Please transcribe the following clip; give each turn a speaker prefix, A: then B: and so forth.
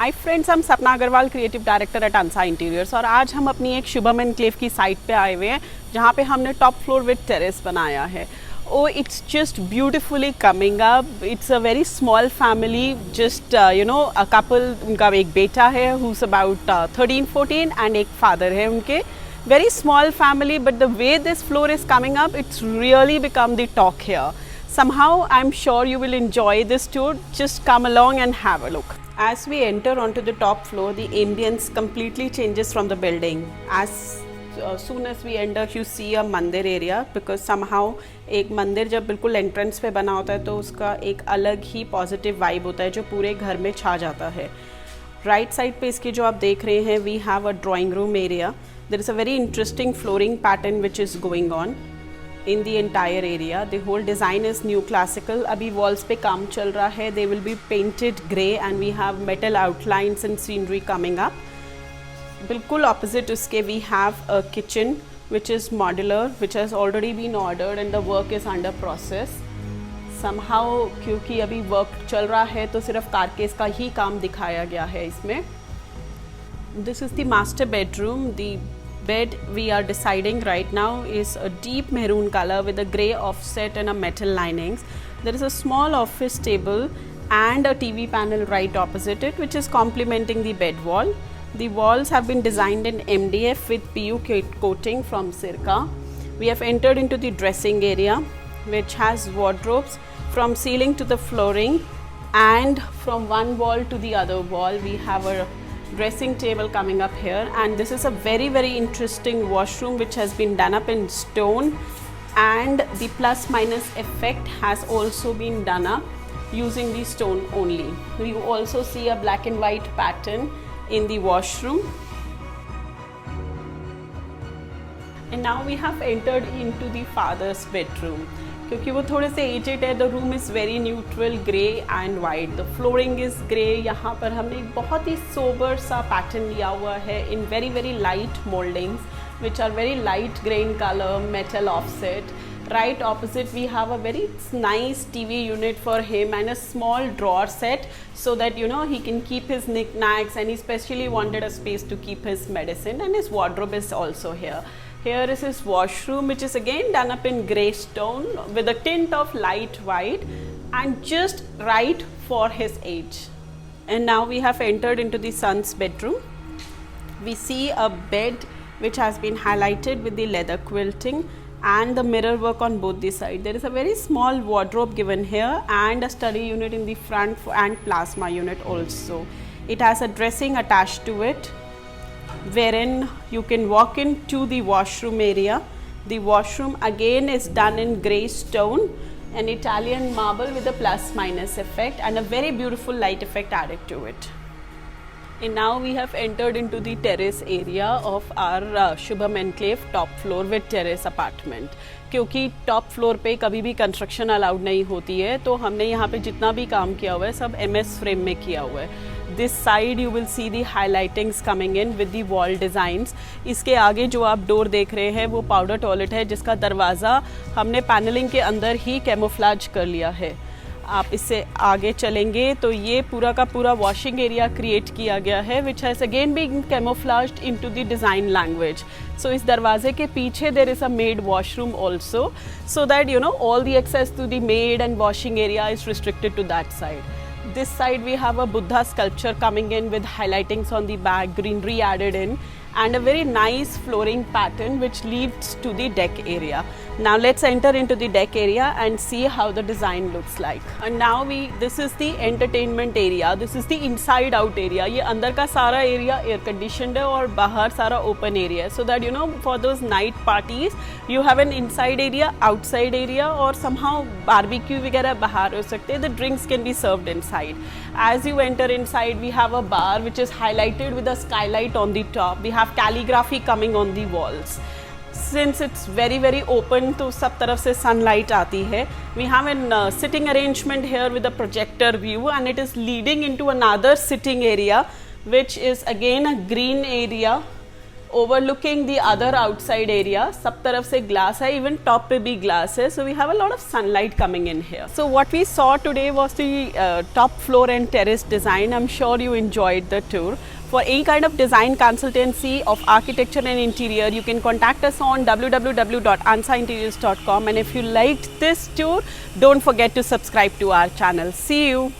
A: हाय friends, हम Sapna Agarwal creative director at Ansa interiors और आज हम अपनी एक शुभम एनक्लेव की साइट पे आए हुए हैं जहाँ पे हमने टॉप फ्लोर विद टेरेस बनाया है। Oh it's just beautifully coming up. It's a very small family, just a couple. उनका एक बेटा है हु इज अबाउट 13-14 एंड एक फादर है उनके। Very small family, but the way this floor is coming up, it's really become the talk here. Somehow I'm sure you will enjoy this tour. Just come along and have a look. As we enter onto the top floor, the ambience completely changes from the building. As soon as we enter, you see a mandir area, because somehow एक मंदिर जब बिल्कुल entrance पे बना होता है तो उसका एक अलग ही पॉजिटिव वाइब होता है जो पूरे घर में छा जाता है। राइट साइड पे इसकी जो आप देख रहे हैं, we have a drawing room area. There is a very interesting flooring pattern which is going on in the entire area. The whole design is new classical. अभी walls पे काम चल रहा है. They will be painted grey and we have metal outlines and scenery coming up. बिल्कुल opposite उसके we have a kitchen which is modular, which has already been ordered and the work is under process. Somehow क्योंकि अभी work चल रहा है तो सिर्फ कारकेस का ही काम दिखाया गया है इसमें. This is the master bedroom. The bed we are deciding right now is a deep maroon color with a grey offset and a metal linings. There is a small office table and a TV panel right opposite it, which is complementing the bed wall. The walls have been designed in MDF with PU coating from Sirca. We have entered into the dressing area, which has wardrobes from ceiling to the flooring, and from one wall to the other wall we have a dressing table coming up here. And this is a very interesting washroom which has been done up in stone, and the plus minus effect has also been done up using the stone only. You also see a black and white pattern in the washroom. And now we have entered into the father's bedroom. क्योंकि वो थोड़े से aged है, the room is very neutral grey and white. The flooring is grey. यहाँ पर हमने एक बहुत ही सोबर सा पैटर्न लिया हुआ है in very light mouldings which are very light grey in colour, metal offset. Right opposite we have a very nice TV unit for him and a small drawer set, so that he can keep his knickknacks, and he especially wanted a space to keep his medicine, and his wardrobe is also here. Here is his washroom, which is again done up in grey stone with a tint of light white and just right for his age. And now we have entered into the son's bedroom. We see a bed which has been highlighted with the leather quilting and the mirror work on both the sides. There is a very small wardrobe given here and a study unit in the front and plasma unit also. It has a dressing attached to it, wherein you can walk into the washroom area. The washroom again is done in grey stone and Italian marble with a plus minus effect and a very beautiful light effect added to it. And now we have entered into the terrace area of our Shubham Enclave top floor with terrace apartment. क्योंकि top floor पे कभी भी construction allowed नहीं होती है, तो हमने यहाँ पे जितना भी काम किया हुआ है सब MS फ्रेम में किया हुआ है. This side you will see the highlightings coming in with the wall designs. इसके आगे जो आप डोर देख रहे हैं वो पाउडर टॉयलेट है, जिसका दरवाज़ा हमने पैनलिंग के अंदर ही कैमोफ्लेज कर लिया है. आप इससे आगे चलेंगे तो ये पूरा का पूरा वॉशिंग एरिया क्रिएट किया गया है, which has again been camouflaged into the design language. So इस दरवाजे के पीछे there is a maid washroom also, so that all the access to the maid and washing area is restricted to that side. This side we have a Buddha sculpture coming in with highlightings on the back, greenery added in, and a very nice flooring pattern which leads to the deck area. Now let's enter into the deck area and see how the design looks like. And now this is the entertainment area. This is the inside out area. ये अंदर का सारा area air conditioned है और बाहर सारा open area है, so that for those night parties you have an inside area, outside area, और somehow barbecue वगैरह बाहर हो सकते हैं. The drinks can be served inside. As you enter inside, we have a bar which is highlighted with a skylight on the top. We have calligraphy coming on the walls. Since it's very open, तो सब तरफ से sunlight आती है. We have a sitting arrangement here with a projector view, and it is leading into another sitting area, which is again a green area overlooking the other outside area. सब तरफ से glass है, even top पे भी glass है, so we have a lot of sunlight coming in here. So what we saw today was the top floor and terrace design. I'm sure you enjoyed the tour. For any kind of design consultancy of architecture and interior, you can contact us on www.ansainteriors.com, and if you liked this tour, don't forget to subscribe to our channel. See you.